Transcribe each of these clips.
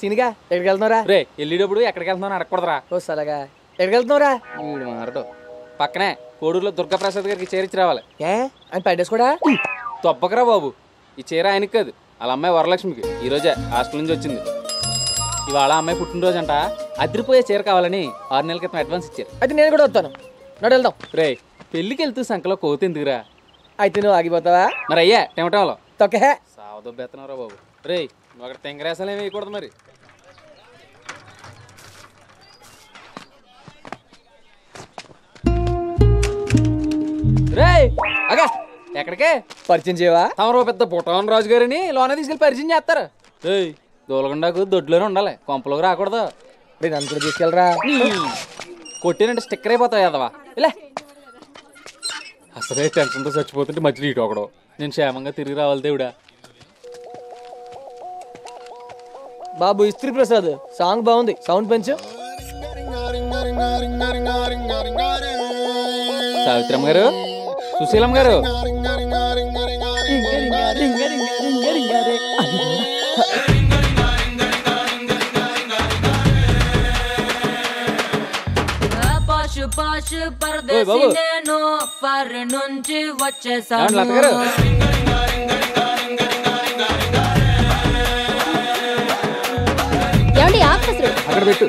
సీనిగా ఎక్కడికి వెళ్తున్నారా? రే వెళ్ళేటప్పుడు ఎక్కడికి వెళ్తున్నావు అడగకూడదురా. ఓ సలగా ఎక్కడికి వెళ్తున్నారా? వీడు మారడు. పక్కనే కోడూరులో దుర్గాప్రసాద్ గారికి చేరిచ్చి రావాలి. ఏ ఆయన పడ్డేసి కూడా తప్పకరా బాబు. ఈ చీర ఆయనకి కాదు, వాళ్ళ అమ్మాయి వరలక్ష్మికి ఈరోజే హాస్టల్ నుంచి వచ్చింది. ఇవాళ అమ్మాయి పుట్టినరోజు అంట. అదిరిపోయే చీర కావాలని 6 నెలల క్రితం అడ్వాన్స్ ఇచ్చారు. అయితే నేను కూడా వస్తాను. నడు వెళ్దాం. రే పెళ్ళికి వెళ్తూ సంకలో కోతి ఎందుకురా? అయితే నువ్వు ఆగిపోతావా? మరి అయ్యా టెమటంలో తొక్కే సావదొబ్బెత్తనరా బాబు. రే నువ్వు అక్కడ తెంగరేసాలు ఏమి వేయకూడదు మరి. రే అగా ఎక్కడికే పరిచయం చేయవా? తమరు పెద్ద బుటాన్ రాజు గారిని లోన తీసుకెళ్ళి పరిచయం చేస్తారు. రే దూలగుండాకు దొడ్లోనే ఉండాలి, కొంపలోకి రాకూడదు. రే నన్ను కూడా తీసుకెళ్ళరా. కొట్టినంటే స్టిక్కర్ అయిపోతాయి అదవా. ఇలా అసలే టెన్షన్తో చచ్చిపోతుంటే మధ్యలో ఇటు ఒకడు. నేను క్షేమంగా తిరిగి రావాలి దేవుడా. బాబు ఇస్త్రీ ప్రసాద్ సాంగ్ బాగుంది, సౌండ్ పెంచు. సావిత్రమ్మ గారు, సుశీలమ్మ గారు, అక్కడ పెట్టు.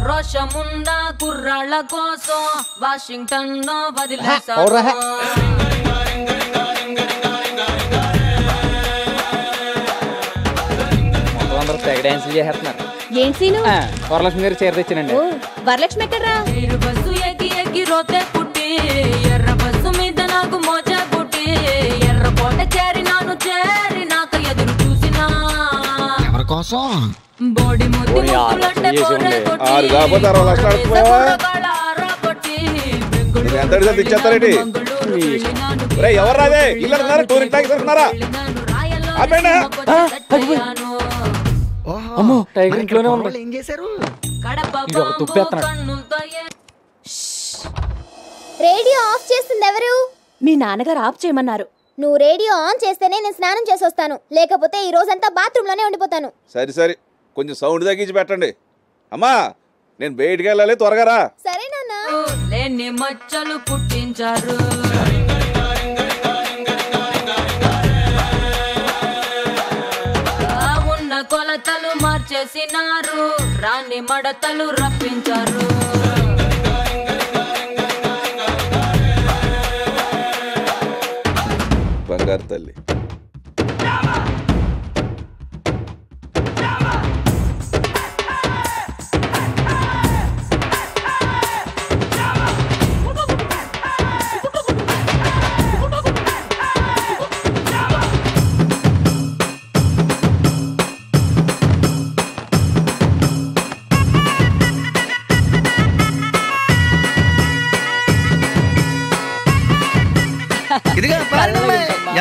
రోషముందా కుర్రాళ్ళ కోసం వాషింగ్టన్ లో అందరూ తెగ డాన్సులు చేస్తున్నారు. వరలక్ష్మి గారు చీర తెచ్చానండి. వరలక్ష్మి ఎక్కడ్రా? బస్సు ఎక్కి ఎక్కి రోతే పుట్టి ఎర్ర బస్సు మీద నాకు మోజా పుట్టి ఎర్ర కోట చేరినాను చేరినాక ఎదురు చూసినా ఎవరి కోసం బోడి ముద్దు ముద్దులంటే కోరే కొట్టి ఎవర్రాదే ఇల్లు టూరింగ్ ట్యాక్స్ అనుకున్నారా? అమ్మో టైగర్ ఇంట్లోనే ఉంది. ఏం చేశారు? రేడియో ఆఫ్ చేస్తుంది ఎవరు? మీ నాన్నగారు ఆఫ్ చేయమన్నారు. నువ్వు రేడియో ఆన్ చేస్తేనే నేను స్నానం చేసి వస్తాను, లేకపోతే ఈ రోజంతా బాత్రూమ్ లోనే ఉండిపోతాను. సరే కొంచెం సౌండ్ తగ్గించి పెట్టండి. అమ్మా నేను బయటికి వెళ్ళాలి, త్వరగా రా. సరే నాన్న. లేని మచ్చలు పుట్టించారు. ఉన్న కొలతలు మార్చేసినారు, రాని మడతలు రప్పించారు. బంగారు తల్లి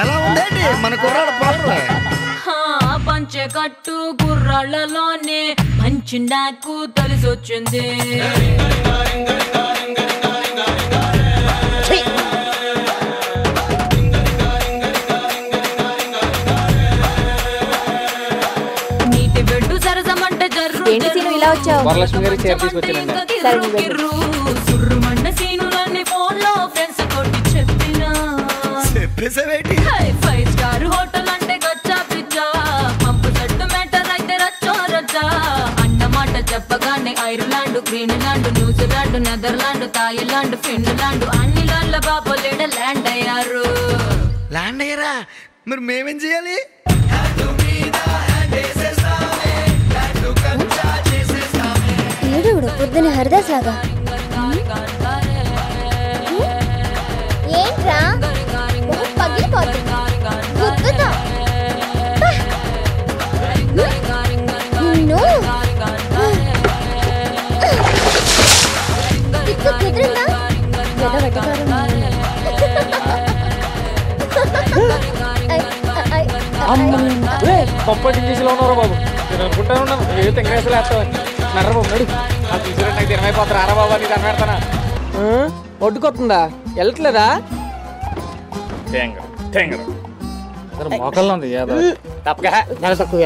ఎలా ఉందండి మన కుర్రాడు పంచె కట్టు కుర్రాళ్ళలోనే మంచి నాకు తెలిసొచ్చింది. నీటి బెడ్డు సరసమంటే జర్రు ఇలా వచ్చావు. వరలక్ష్మి గారి చీర తీసుకొచ్చానండి. సుర్రుమండ సీనులన్నీ ఫోన్ లో ఫ్రెండ్స్ తోటి చెప్పినా 5 స్టార్ హోటల్ అంటే గచ్చా పిచ్చా, పంపు సెట్టు మ్యాటర్ అయితే రచ్చో రచ్చా. అన్నమాట చెప్పగానే Ireland, Greenland, New Zealand, Netherland, Thailand, Finland అన్ని లాండ్ల బాబోలేడ ల్యాండ్ అయ్యారు. ల్యాండ్ అయ్యారా? మరి మేమేం చేయాలి? ఏడు పొద్దున హరిదాస్ లాగా ఏంట్రా పగిలిపోతుంది. పప్పటి చేసిలో ఉన్నారా బాబు? నేను అనుకుంటాను ఏ తెంగేసలు వేస్తావని నర్ర బాబు నడు ఆ తీసుకురండి నాకు తినమైపోతారు ఆరా బాబు నీకు అనిపెడతానా ఒడ్డుకొస్తుందా వెళ్ళట్లేదా మోకల్లో ఉంది తప్పగా తక్కువ